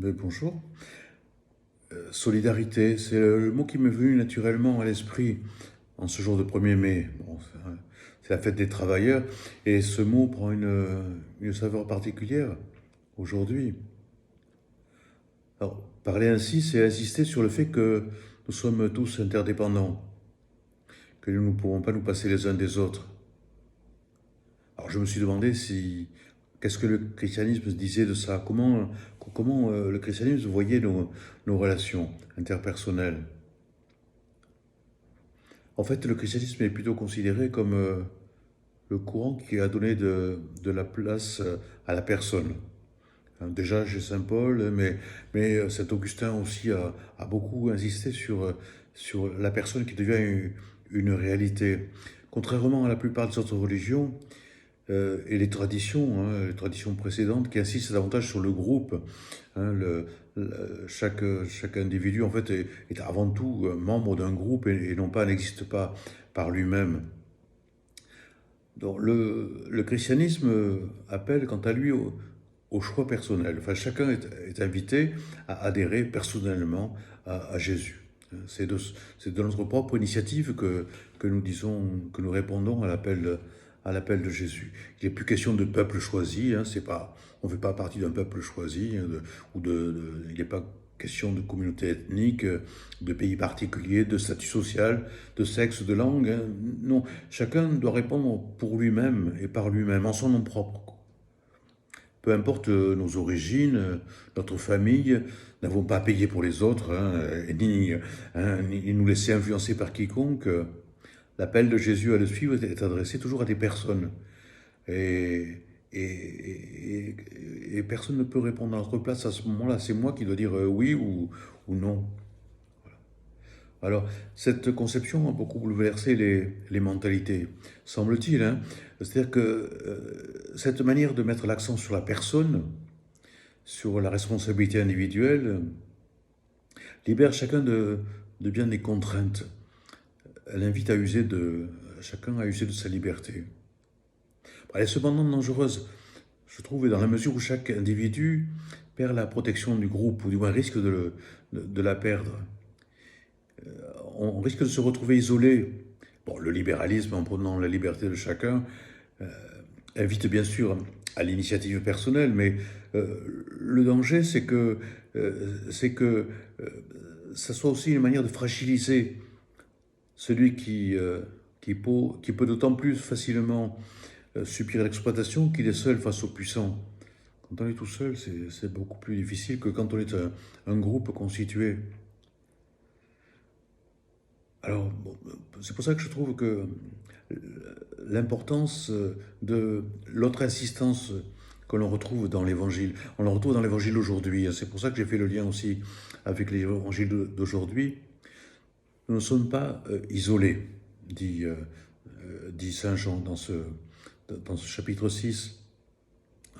Ben, bonjour. Solidarité, c'est le mot qui m'est venu naturellement à l'esprit en ce jour de 1er mai. Bon, c'est la fête des travailleurs et ce mot prend une saveur particulière aujourd'hui. Alors, parler ainsi, c'est insister sur le fait que nous sommes tous interdépendants, que nous ne pouvons pas nous passer les uns des autres. Alors, je me suis demandé qu'est-ce que le christianisme disait de ça, comment le christianisme voyait nos relations interpersonnelles. En fait, le christianisme est plutôt considéré comme le courant qui a donné de la place à la personne. Hein, déjà chez Saint Paul, mais Saint Augustin aussi a beaucoup insisté sur la personne qui devient une réalité. Contrairement à la plupart des autres religions et les traditions précédentes qui insistent davantage sur le groupe, hein, chaque individu en fait est avant tout membre d'un groupe et non pas n'existe pas par lui-même. Donc le christianisme appelle quant à lui au choix personnel. Enfin, chacun est invité à adhérer personnellement à Jésus. C'est de notre propre initiative que nous disons, que nous répondons à l'appel de Jésus. Il n'est plus question de peuple choisi, hein, c'est pas, on ne fait pas partie d'un peuple choisi, hein, il n'est pas question de communauté ethnique, de pays particulier, de statut social, de sexe, de langue. Hein. Non, chacun doit répondre pour lui-même et par lui-même, en son nom propre. Peu importe nos origines, notre famille, n'avons pas à payer pour les autres, hein, ni nous laisser influencer par quiconque. L'appel de Jésus à le suivre est adressé toujours à des personnes. Et, et personne ne peut répondre à notre place à ce moment-là. C'est moi qui dois dire oui ou non. Alors, cette conception a beaucoup bouleversé les mentalités, semble-t-il. Hein. C'est-à-dire que cette manière de mettre l'accent sur la personne, sur la responsabilité individuelle, libère chacun de bien des contraintes. Elle invite chacun à user de sa liberté. Elle est cependant dangereuse, je trouve, dans la mesure où chaque individu perd la protection du groupe, ou du moins risque de la perdre. On risque de se retrouver isolé. Bon, le libéralisme, en prenant la liberté de chacun, invite bien sûr à l'initiative personnelle, mais le danger, c'est que ça soit aussi une manière de fragiliser celui qui peut d'autant plus facilement subir l'exploitation qu'il est seul face aux puissants. Quand on est tout seul, c'est beaucoup plus difficile que quand on est un groupe constitué. Alors, bon, c'est pour ça que je trouve que l'importance de l'autre insistance que l'on retrouve dans l'Évangile, on le retrouve dans l'Évangile d'aujourd'hui. C'est pour ça que j'ai fait le lien aussi avec l'Évangile d'aujourd'hui. Nous ne sommes pas isolés, dit Saint Jean dans ce chapitre 6.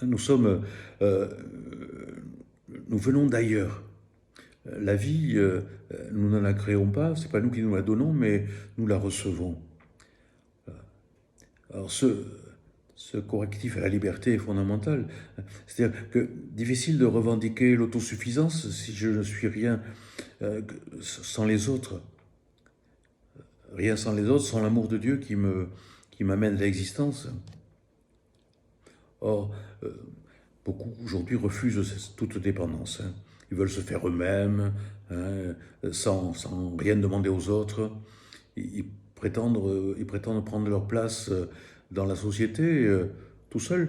Nous sommes, nous venons d'ailleurs. La vie, nous ne la créons pas, c'est pas nous qui nous la donnons, mais nous la recevons. Alors ce correctif à la liberté est fondamental. C'est-à-dire que difficile de revendiquer l'autosuffisance si je ne suis rien sans les autres. Rien sans les autres, sans l'amour de Dieu qui m'amène à l'existence. Or, beaucoup aujourd'hui refusent toute dépendance. Hein. Ils veulent se faire eux-mêmes, hein, sans rien demander aux autres. Ils prétendent prendre leur place dans la société tout seuls,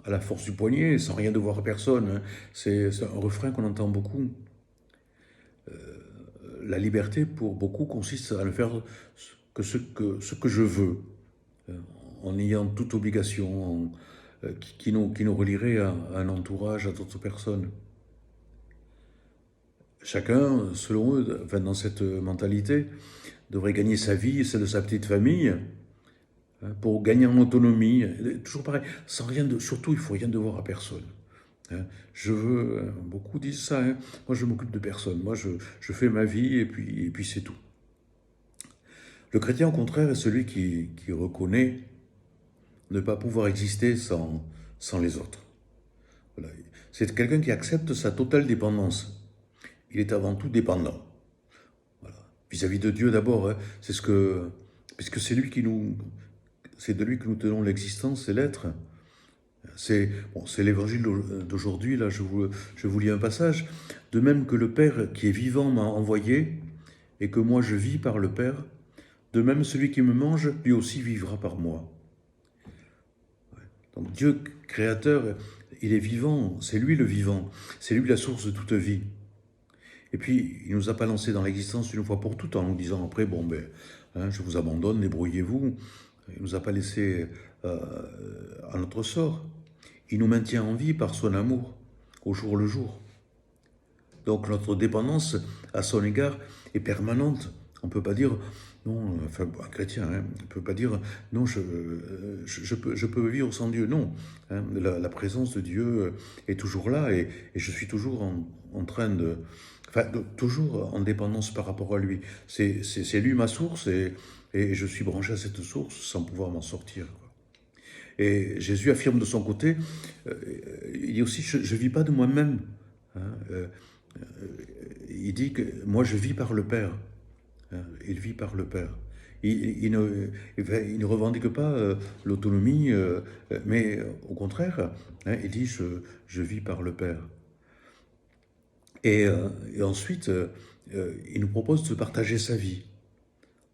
à la force du poignet, sans rien devoir à personne. Hein. C'est un refrain qu'on entend beaucoup. La liberté, pour beaucoup, consiste à ne faire que ce que je veux, en ayant toute obligation, qui nous relierait à un entourage, à d'autres personnes. Chacun, selon eux, enfin, dans cette mentalité, devrait gagner sa vie et celle de sa petite famille hein, pour gagner en autonomie. Toujours pareil, sans rien surtout, il faut rien devoir à personne. Hein. Beaucoup disent ça, hein, moi je m'occupe de personne, moi je fais ma vie et puis c'est tout. Le chrétien, au contraire, est celui qui reconnaît ne pas pouvoir exister sans les autres. Voilà. C'est quelqu'un qui accepte sa totale dépendance. Il est avant tout dépendant. Voilà. Vis-à-vis de Dieu d'abord, hein. C'est ce que, puisque c'est lui qui nous, c'est de lui que nous tenons l'existence et l'être. C'est bon, c'est l'évangile d'aujourd'hui, là, je vous lis un passage. De même que le Père qui est vivant m'a envoyé, et que moi je vis par le Père, de même celui qui me mange, lui aussi vivra par moi. Donc Dieu, créateur, il est vivant, c'est lui le vivant, c'est lui la source de toute vie. Et puis, il ne nous a pas lancé dans l'existence une fois pour toutes en nous disant après, bon, ben, hein, je vous abandonne, débrouillez-vous. Il ne nous a pas laissé à notre sort. Il nous maintient en vie par son amour, au jour le jour. Donc notre dépendance à son égard est permanente. On ne peut pas dire, non, enfin un chrétien, hein, on ne peut pas dire, non, je peux vivre sans Dieu. Non, hein, la présence de Dieu est toujours là et je suis toujours en train de... Enfin, toujours en dépendance par rapport à lui. C'est lui ma source et je suis branché à cette source sans pouvoir m'en sortir. Et Jésus affirme de son côté, il dit aussi, je ne vis pas de moi-même. Hein, il dit que moi je vis par le Père. Hein, il vit par le Père. Il ne revendique pas l'autonomie, mais au contraire, hein, il dit je vis par le Père. Et ensuite, il nous propose de partager sa vie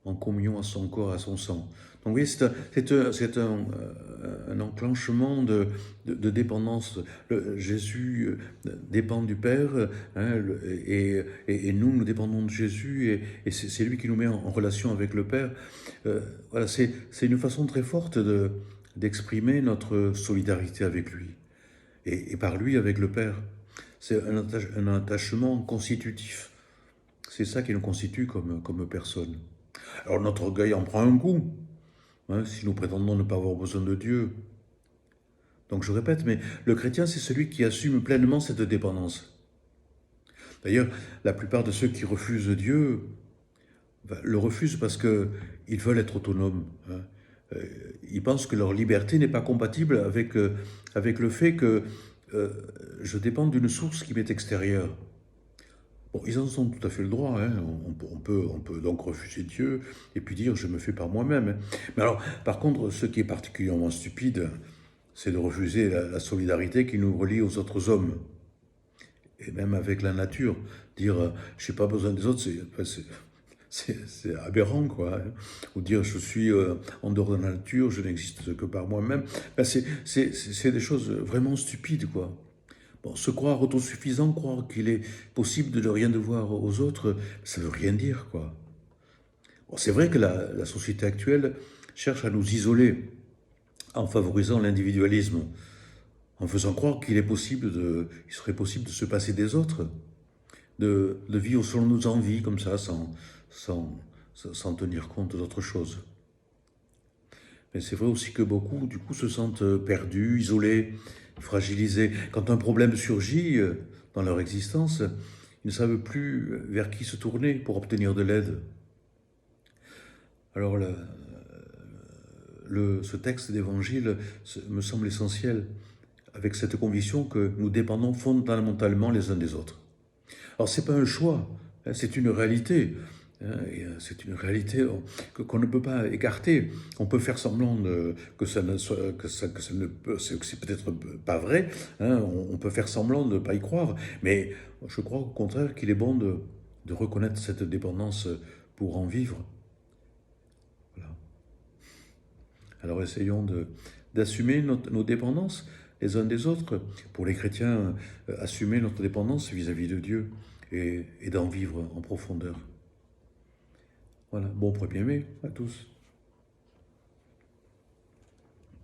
en communion à son corps, à son sang. Donc oui, c'est un enclenchement de dépendance. Jésus dépend du Père, hein, et nous dépendons de Jésus, et c'est lui qui nous met en relation avec le Père. Voilà, c'est une façon très forte d'exprimer notre solidarité avec lui, et par lui avec le Père. C'est un attachement constitutif. C'est ça qui nous constitue comme personne. Alors notre orgueil en prend un coup, hein, si nous prétendons ne pas avoir besoin de Dieu. Donc je répète, mais le chrétien, c'est celui qui assume pleinement cette dépendance. D'ailleurs, la plupart de ceux qui refusent Dieu le refusent parce qu'ils veulent être autonomes. Hein. Ils pensent que leur liberté n'est pas compatible avec le fait que je dépends d'une source qui m'est extérieure. Bon, ils en ont tout à fait le droit, hein. On peut donc refuser Dieu et puis dire je me fais par moi-même. Hein. Mais alors, par contre, ce qui est particulièrement stupide, c'est de refuser la solidarité qui nous relie aux autres hommes. Et même avec la nature, dire je n'ai pas besoin des autres, c'est aberrant, quoi. Hein. Ou dire je suis en dehors de la nature, je n'existe que par moi-même. Ben, c'est des choses vraiment stupides, quoi. Bon, se croire autosuffisant, croire qu'il est possible de ne rien devoir aux autres, ça ne veut rien dire, quoi. Bon, c'est vrai que la société actuelle cherche à nous isoler en favorisant l'individualisme, en faisant croire qu'il serait possible de se passer des autres, de vivre selon nos envies, comme ça, sans tenir compte d'autre chose. Mais c'est vrai aussi que beaucoup, du coup, se sentent perdus, isolés, fragilisés. Quand un problème surgit dans leur existence, ils ne savent plus vers qui se tourner pour obtenir de l'aide. Alors, ce texte d'évangile me semble essentiel, avec cette conviction que nous dépendons fondamentalement les uns des autres. Alors, ce n'est pas un choix, hein, c'est une réalité. C'est une réalité qu'on ne peut pas écarter. On peut faire semblant que c'est peut-être pas vrai. Hein, on peut faire semblant de ne pas y croire. Mais je crois au contraire qu'il est bon de reconnaître cette dépendance pour en vivre. Voilà. Alors essayons d'assumer nos dépendances les uns des autres. Pour les chrétiens, assumer notre dépendance vis-à-vis de Dieu et d'en vivre en profondeur. Voilà, bon 1er mai à tous.